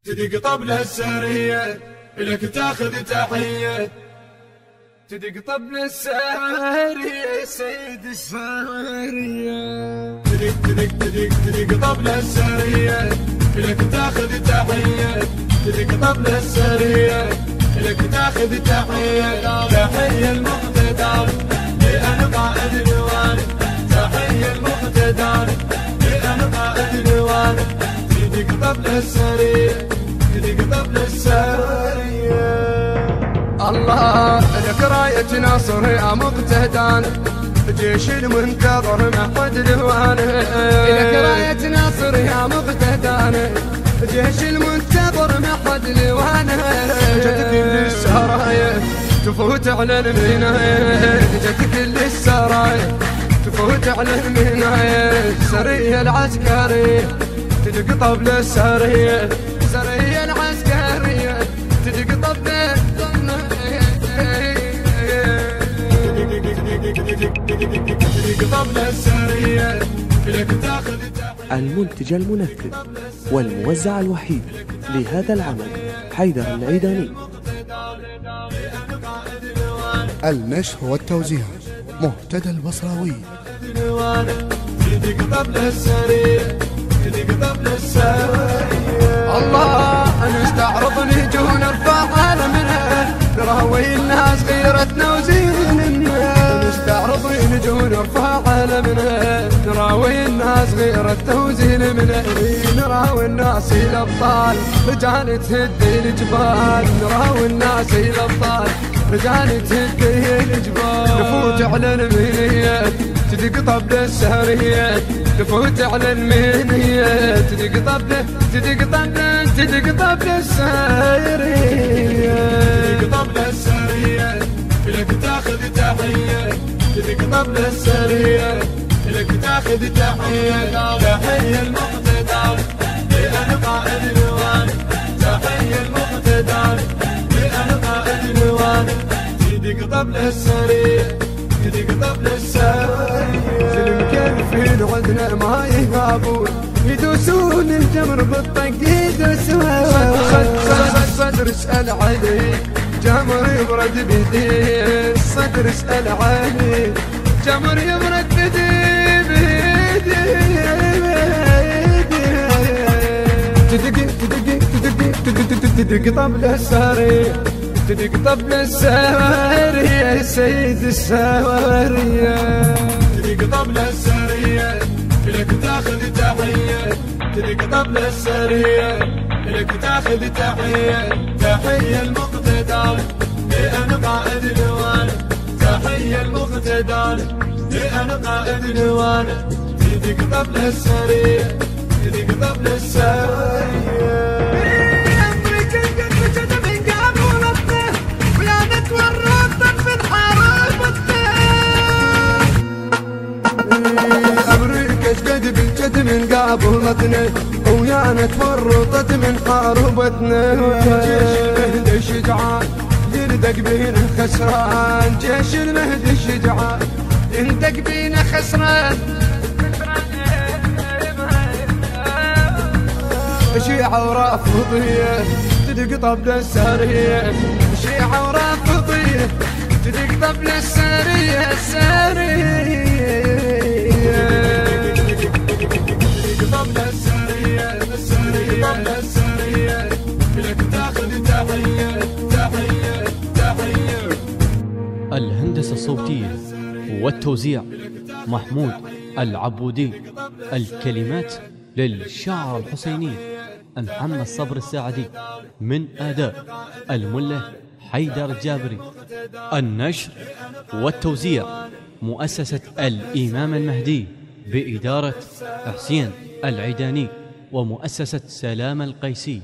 تدق طبلة السارية لك تاخذ تحية. تدق طبلة السارية سيد السارية. تدق طبلة السارية لك تاخذ تحية. تدق طبلة السارية لك تاخذ تحية. تحية المقتدر لأن قائد الوالد. تحية المقتدر لأن قائد الوالد. تدق طبلة السارية تدق طبلة السارية. الله لك راية ناصر يا مقتدان جيش المنتظر محمد الواني. لك راية ناصر يا مقتدان جيش المنتظر محمد الواني. جتك للسرايا تفوت على المنايا. جتك للسرايا تفوت على المنايا. السرية العسكرية تدق طبلة السارية. السرية العسكرية تدق طبلة المنتج المنفذ والموزع الوحيد لهذا العمل حيدر العيداني. النشر والتوزيع مهتدى البصراوي. الله نستعرض نجون نرفع عالمنا نراوي الناس غيرتنا وزيننا. نستعرض نجون نرفع عالمنا نراوي الناس غيرتنا وزيننا. نراوي الناس الابطال رجال تهدي الجبال. نراوي الناس الابطال رجال تهدي الجبال. نفوت على المنيات تدق طبلة السارية. تفوت على المنية تدق طبلة تدق طبلة تدق طبلة السارية. تدق طبلة السارية لك تاخذ تحية. تدق طبلة السارية لك تاخذ تحية. تحية المقتدر لأن قائد الوالد. تحية المقتدر لأن قائد الوالد. تدق طبلة السارية تدق طبلة السارية. زلم كيفين عندنا ما يهابون يدوسون الجمر بالطق يدوسون. صدر اسأل علي جمر يبرد بيدي. الصدر اسأل علي جمر يبرد بيدي. تدق طبلة السارية تدق طبلة السارية سيد السوارية. تدق طبلة السارية لك تاخذ تحية. تدق طبلة السارية لك تاخذ تحية. تحية المقتدر لأن قائد الوالد. تحية المقتدر لأن قائد الوالد. تدق طبلة السارية تدق طبلة السارية. من قابلتنا ويانا تورطت من حاربتنا. جيش المهدي الشجعان يندق بينا خسران. جيش المهدي الشجعان يندق بينا خسران. شيعة ورافضية تدق طبلة السارية. شيعة ورافضية تدق طبلة السارية. السارية طبلة السارية. طبلة السارية لك تاخذ تحية. تحية تحية. الهندسة الصوتية والتوزيع محمود العبودي. الكلمات للشاعر الحسيني محمد صبر الساعدي من أداء المله حيدر الجابري. النشر والتوزيع مؤسسة الإمام المهدي بإدارة حسين العيداني ومؤسسة سلام القيسي.